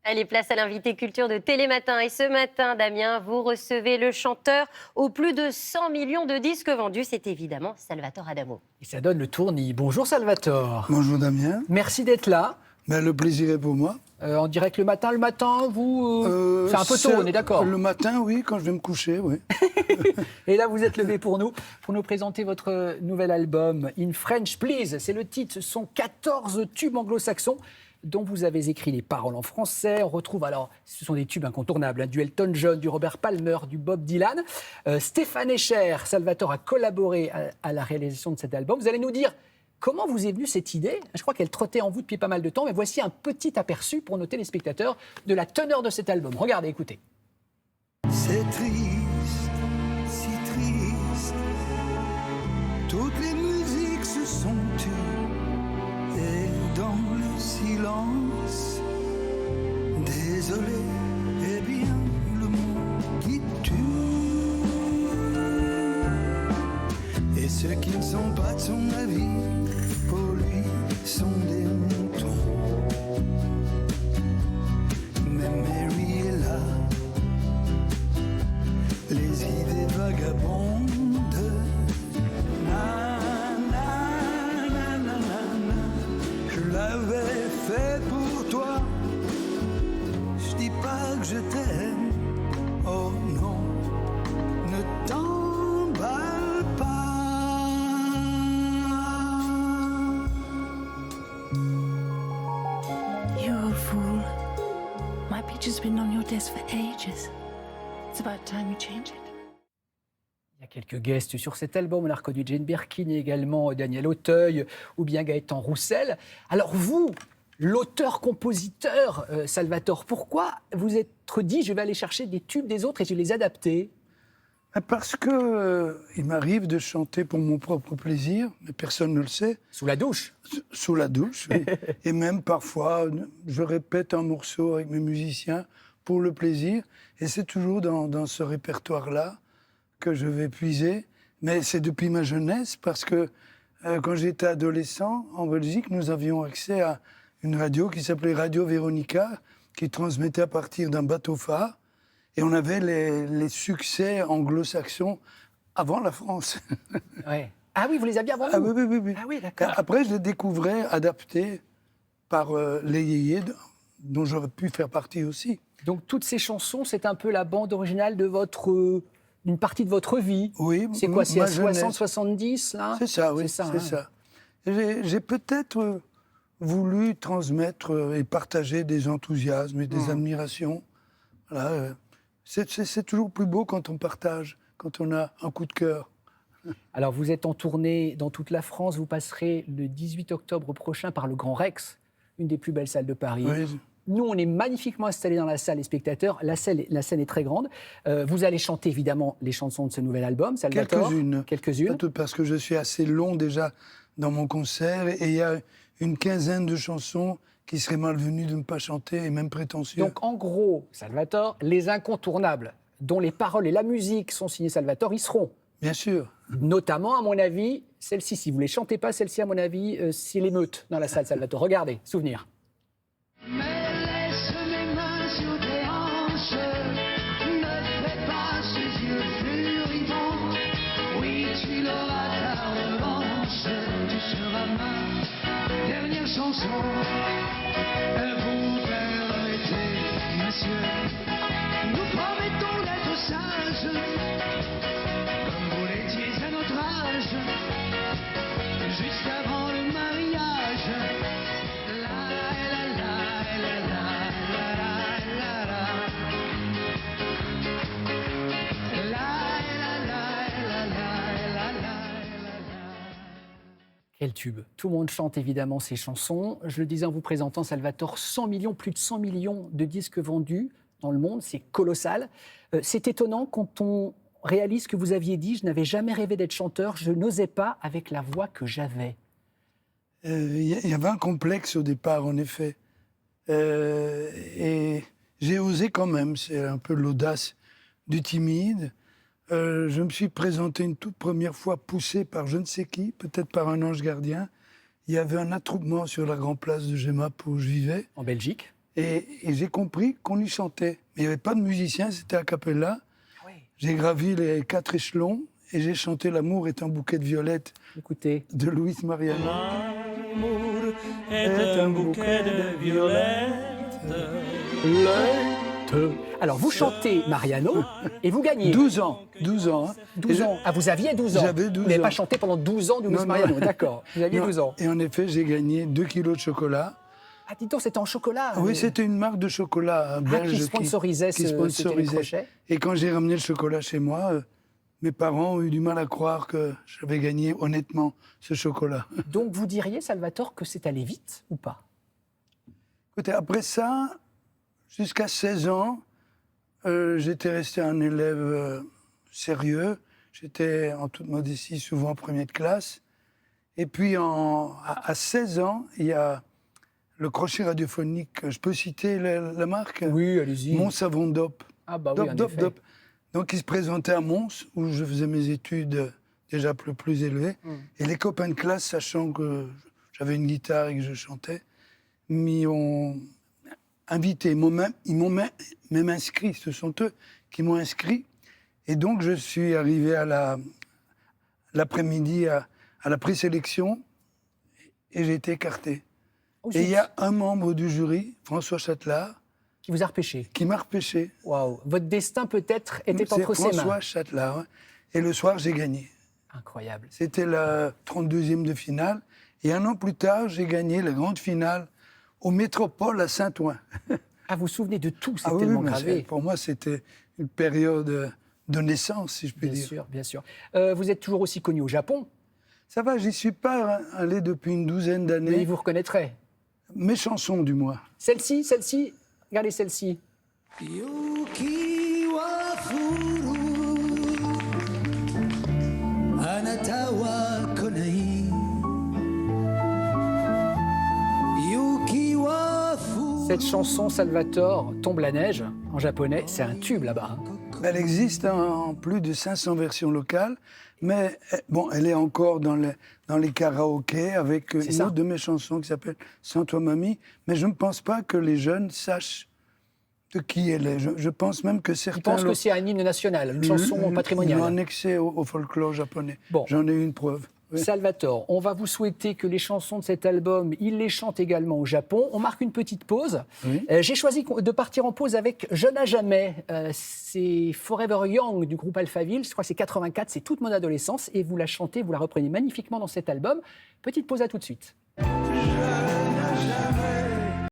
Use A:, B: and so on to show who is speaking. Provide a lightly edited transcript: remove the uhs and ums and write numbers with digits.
A: Allez, place à l'invité culture de Télématin. Et ce matin, Damien, vous recevez le chanteur aux plus de 100 millions de disques vendus. C'est évidemment Salvatore Adamo.
B: Et ça donne le tournis. Bonjour Salvatore.
C: Bonjour Damien.
B: Merci d'être là.
C: Ben, le plaisir est pour moi.
B: En direct le matin, vous... c'est un peu tôt, on est d'accord.
C: Le matin, oui, quand je vais me coucher, oui.
B: Et là, vous êtes levé pour nous présenter votre nouvel album, In French Please. C'est le titre, ce sont 14 tubes anglo-saxons dont vous avez écrit les paroles en français. On retrouve alors, ce sont des tubes incontournables, du Elton John, du Robert Palmer, du Bob Dylan. Stéphane Escher, Salvatore a collaboré à la réalisation de cet album. Vous allez nous dire comment vous est venue cette idée. Je crois qu'elle trottait en vous depuis pas mal de temps, mais voici un petit aperçu pour nos téléspectateurs de la teneur de cet album. Regardez, écoutez.
C: C'est triste, si triste. Toutes les musiques se sont tues. Et dans le silence, désolé, eh bien, le monde qui tue. Et ceux qui ne sont pas de son avis, pour lui, sont des moutons. Mais Mary est là, les idées vagabondes. Na, na, na, na, na, na. Je l'avais fait pour toi. Je dis pas que je t'aime. Oh non, ne t'emballe pas.
D: You old fool. My picture's been on your desk for ages. It's about time you change it.
B: Il y a quelques guests sur cet album. On a reconnu Jane Birkin et également Daniel Auteuil ou bien Gaëtan Roussel. Alors vous, l'auteur-compositeur Salvatore, pourquoi vous êtes dit je vais aller chercher des tubes des autres et je vais les adapter?
C: Parce que il m'arrive de chanter pour mon propre plaisir, mais personne ne le sait.
B: Sous la douche?
C: Sous la douche, oui. Et même parfois, je répète un morceau avec mes musiciens pour le plaisir. Et c'est toujours dans ce répertoire-là que je vais puiser. Mais c'est depuis ma jeunesse, parce que quand j'étais adolescent, en Belgique, nous avions accès à une radio qui s'appelait Radio Véronica, qui transmettait à partir d'un bateau-phare. Et on avait les succès anglo-saxons avant la France.
B: Ouais. Ah oui, vous les aviez avant nous?
C: Ah oui, oui, oui, oui.
B: Ah oui, d'accord.
C: Après, je les découvrais adaptés par les yéyés, dont j'aurais pu faire partie aussi.
B: Donc toutes ces chansons, c'est un peu la bande originale de votre... d'une partie de votre vie.
C: Oui.
B: C'est quoi, c'est
C: ma
B: à
C: jeunesse.
B: 60-70, là?
C: C'est ça, oui,
B: c'est ça.
C: c'est ça. J'ai peut-être voulu transmettre et partager des enthousiasmes et des admirations. Voilà, c'est toujours plus beau quand on partage, quand on a un coup de cœur.
B: Alors, vous êtes en tournée dans toute la France. Vous passerez le 18 octobre prochain par le Grand Rex, une des plus belles salles de Paris.
C: Oui.
B: Nous, on est magnifiquement installés dans la salle, les spectateurs. La scène est très grande. Vous allez chanter, évidemment, les chansons de ce nouvel album, Salvatore. Quelques-unes.
C: Parce que je suis assez long déjà dans mon concert. Et il y a une quinzaine de chansons qui seraient malvenues de ne pas chanter et même prétentieux.
B: Donc, en gros, Salvatore, les incontournables, dont les paroles et la musique sont signées Salvatore, ils seront.
C: Bien sûr.
B: Notamment, à mon avis, celle-ci. Si vous ne les chantez pas, celle-ci, à mon avis, c'est l'émeute dans la salle, Salvatore. Regardez, souvenir.
E: Laisse mes mains sur tes hanches, ne fais pas ces yeux furibonds. Oui, tu l'auras ta revanche, tu seras ma dernière chanson. Vous permettez, monsieur, nous promettons d'être sages, comme vous l'étiez à notre âge, juste avant le mariage.
B: Quel tube. Tout le monde chante évidemment ces chansons. Je le disais en vous présentant, Salvatore, 100 millions, plus de 100 millions de disques vendus dans le monde, c'est colossal. C'est étonnant quand on réalise que vous aviez dit « Je n'avais jamais rêvé d'être chanteur, je n'osais pas avec la voix que j'avais ».
C: Il y avait un complexe au départ, en effet. Et j'ai osé quand même, c'est un peu l'audace du timide. Je me suis présenté une toute première fois poussé par je ne sais qui, peut-être par un ange gardien. Il y avait un attroupement sur la grande place de Gemap où je vivais.
B: En Belgique.
C: Et j'ai compris qu'on y chantait. Mais il n'y avait pas de musicien, c'était a cappella. J'ai gravi les 4 échelons et j'ai chanté L'amour est un bouquet de violettes
B: Écoutez.
C: de Luis Mariano.
F: L'amour est un bouquet de violettes.
B: Alors, vous chantez Mariano et vous gagnez.
C: 12 ans. 12 ans. Hein.
B: 12 ans. Ah, vous aviez 12 ans.
C: J'avais 12
B: Vous n'avez
C: ans.
B: pas chanté pendant 12 ans du Luis
C: Non, non.
B: Mariano, d'accord. Vous aviez
C: Non.
B: 12 ans.
C: Et en effet, j'ai gagné 2 kilos de chocolat.
B: Ah, dites donc, c'était en chocolat.
C: Oui, c'était une marque de chocolat belge
B: qui sponsorisait
C: qui
B: ce
C: sponsorisait.
B: télécrochet.
C: Et quand j'ai ramené le chocolat chez moi, mes parents ont eu du mal à croire que j'avais gagné honnêtement ce chocolat.
B: Donc, vous diriez, Salvatore, que c'est allé vite ou pas?
C: Écoutez, après ça, jusqu'à 16 ans, j'étais resté un élève sérieux. J'étais, en toute modestie, souvent premier de classe. Et puis, à 16 ans, il y a le crochet radiophonique. Je peux citer la marque?
B: Oui, allez-y.
C: Mons Savon Dop.
B: Ah bah oui,
C: Dop,
B: en
C: Dop,
B: effet.
C: Dop. Donc, il se présentait à Mons, où je faisais mes études déjà plus élevées. Et les copains de classe, sachant que j'avais une guitare et que je chantais, m'y ont invité. Ils m'ont même inscrit. Ce sont eux qui m'ont inscrit. Et donc, je suis arrivé à l'après-midi à la présélection et j'ai été écarté.
B: Oh,
C: Et il
B: zut.
C: y a un membre du jury, François Châtelard,
B: Qui vous a repêché.
C: qui m'a repêché.
B: Waouh. Votre destin, peut-être, était
C: C'est
B: entre ses mains.
C: François Châtelard. Hein. Et le soir, j'ai gagné.
B: Incroyable.
C: C'était la 32e de finale. Et un an plus tard, j'ai gagné la grande finale au Métropole à Saint-Ouen.
B: Ah, vous vous souvenez de tout, c'est
C: Ah oui,
B: tellement
C: mais
B: gravé.
C: pour moi, c'était une période de naissance, si je puis
B: Bien
C: dire.
B: sûr, bien sûr. Vous êtes toujours aussi connu au Japon,
C: Ça va, j'y suis pas allé depuis une douzaine
B: mais
C: d'années.
B: ils vous reconnaîtraient.
C: Mes chansons, du moins.
B: Celle-ci, regardez celle-ci.
E: Yuki wa furu Anata wa konai Yuki wa furu
B: Cette chanson, Salvatore, Tombe la neige, en japonais, c'est un tube là-bas. hein.
C: Elle existe en plus de 500 versions locales, mais bon, elle est encore dans les karaokés avec
B: C'est
C: une
B: ça.
C: autre de mes chansons qui s'appelle Sans toi mamie. Mais je ne pense pas que les jeunes sachent de qui elle est. Je pense même que
B: Je
C: certains
B: pense que c'est un hymne national, une chanson
C: l'ont
B: patrimoniale.
C: annexée au folklore japonais.
B: Bon.
C: J'en ai une preuve. Oui.
B: Salvatore, on va vous souhaiter que les chansons de cet album, il les chante également au Japon. On marque une petite pause.
C: Oui.
B: J'ai choisi de partir en pause avec Jeune à jamais. C'est Forever Young du groupe Alphaville. Je crois que c'est 84, c'est toute mon adolescence. Et vous la chantez, vous la reprenez magnifiquement dans cet album. Petite pause, à tout de suite.
E: Jamais